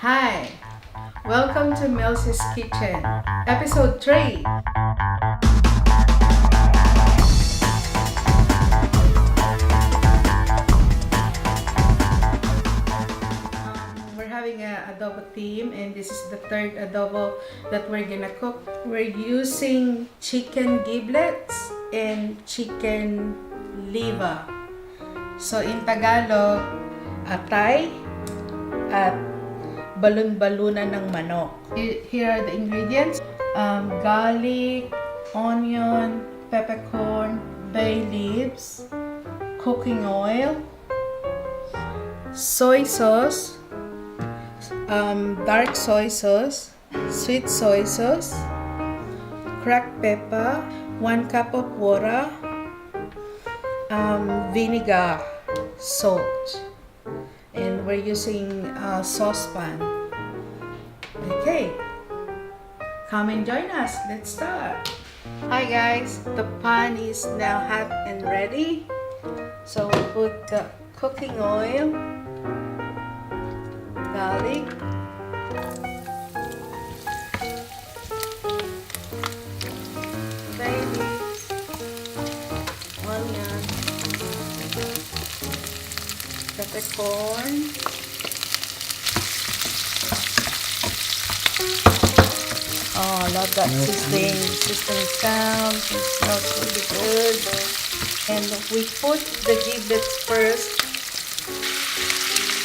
Hi, welcome to MELCY'S Kitchen, episode 3. We're having an adobo theme, and this is the third adobo that we're gonna cook. We're using chicken giblets and chicken liver. So in Tagalog, atay at balun-balunan ng manok. Here are the ingredients. Garlic, onion, peppercorn, bay leaves, cooking oil, soy sauce, dark soy sauce, sweet soy sauce, cracked pepper, 1 cup of water, vinegar, salt, and we're using a saucepan. Okay, come and join us. Let's start. Hi guys, the pan is now hot and ready. So we put the cooking oil, garlic, bay leaves, onion, peppercorn, oh, love that sizzling sound. It smells really good. And we put the giblets first.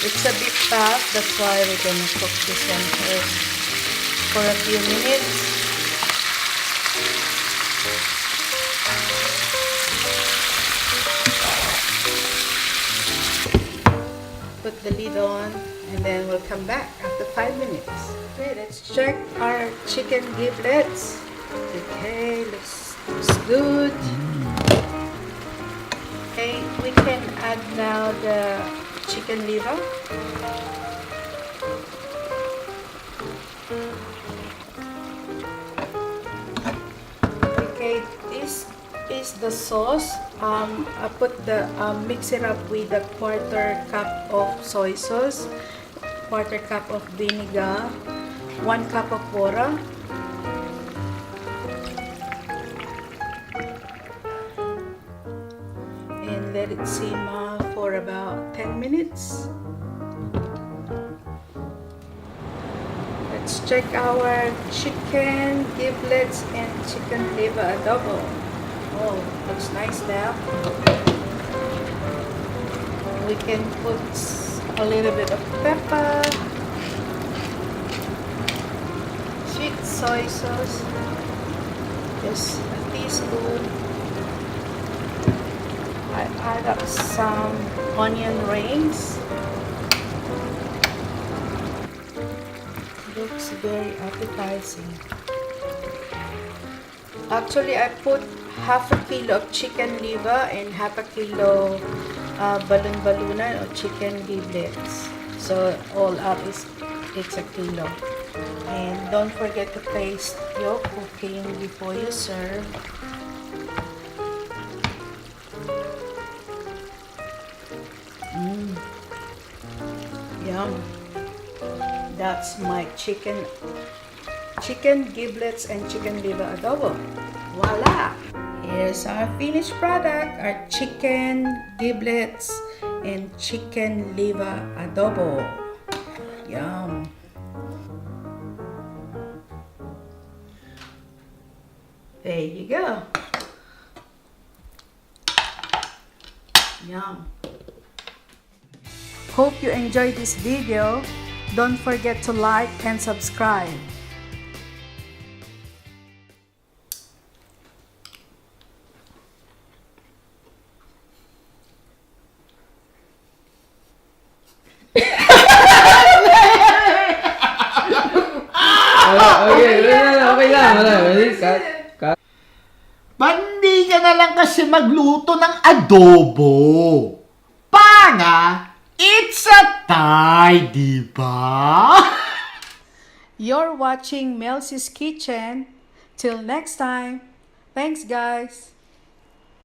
It's a bit fast, that's why we're gonna cook this one first for a few minutes. Put the lid on, and then we'll come back after 5 minutes. Okay, let's check our chicken giblets. Okay, looks good. Okay, we can add now the chicken liver. Okay, this is the sauce. I put the mix it up with a 1/4 cup of soy sauce, 1/4 cup of vinegar, 1 cup of water, and let it simmer for about 10 minutes. Let's check our chicken giblets and chicken liver adobo. Oh, looks nice now. We can put a little bit of pepper, sweet soy sauce, just a teaspoon. I add up some onion rings. Looks very appetizing. Actually, I put half a kilo of chicken liver and half a kilo BalunBalunan or chicken giblets. So all up it's a kilo. And don't forget to taste your cooking before you serve. Yum. That's my chicken giblets and chicken liver adobo. Voila! Here's our finished product, our chicken giblets and chicken liver adobo. Yum! There you go. Yum! Hope you enjoyed this video. Don't forget to like and subscribe. Okay lang. Ba't hindi ka na lang kasi magluto ng adobo? Para, it's a Thai, diba? You're watching MELCY'S Kitchen. Till next time. Thanks, guys.